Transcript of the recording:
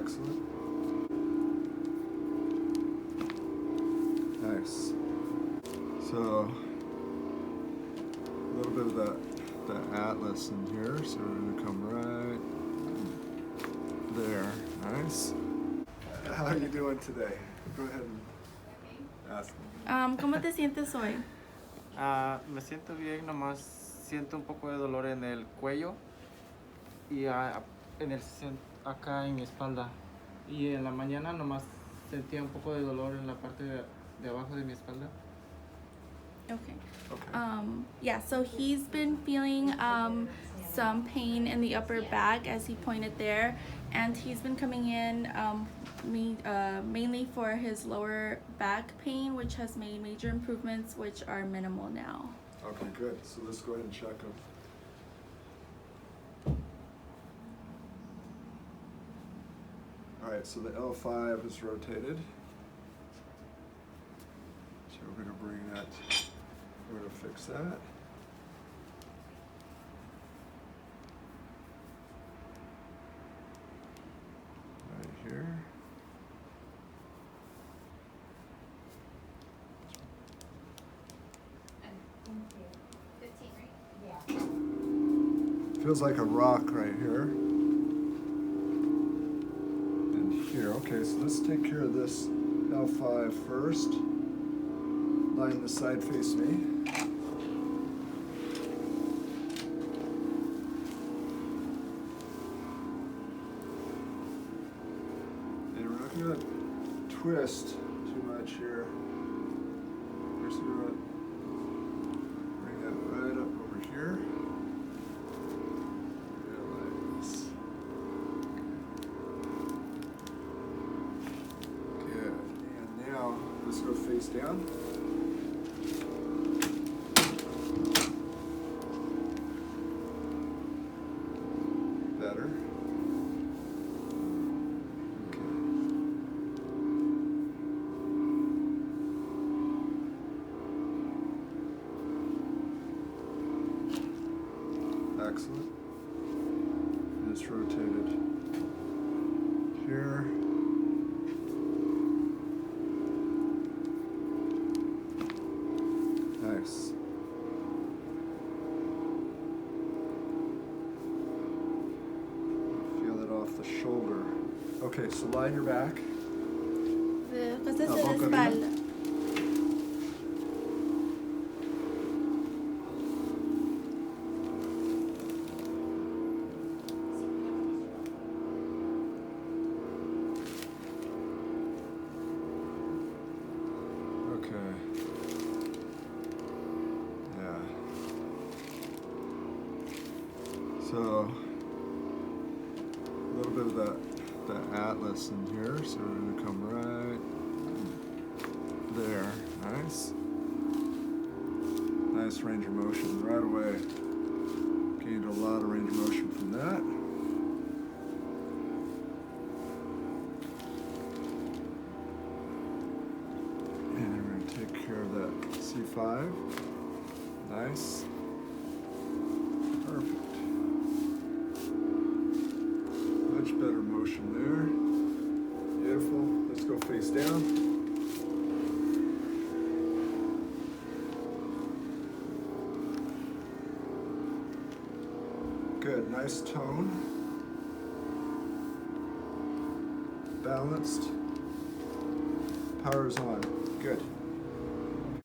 Excellent. Nice. So a little bit of that atlas in here. So we're gonna come right there. Nice. How are you doing today? Go ahead and ask me. ¿Cómo te sientes hoy? Me siento bien, nomás siento un poco de dolor en el cuello y acá en mi espalda. Y en la mañana nomás sentía un poco de dolor en la parte de abajo de mi espalda. Okay. Okay. Yeah, so he's been feeling some pain in the upper back, as he pointed there, and he's been coming in mainly for his lower back pain, which has made major improvements, which are minimal now. Okay, good. So let's go ahead and check him. All right, so the L5 is rotated. So we're going to bring that, we're going to fix that. Right here. Feels like a rock right here. And here. Okay, so let's take care of this L5 first. Line the side face me. And we're not going to twist too much here. We're just going to bring that right up over here. Relax. Good. And now let's go face down. Better. Excellent. And it's rotated here. Nice. Feel it off the shoulder. Okay, so lie on your back. Cosas Ah, de la boca arriba. espalda. Okay. Yeah. So a little bit of that atlas in here. So we're gonna come right there. Nice. Nice range of motion right away. Gained a lot of range of motion from that. And we're going to take care of that C5. Nice. Perfect. Much better motion there. Beautiful. Let's go face down. Good. Nice tone. Balanced. Power's on. Good.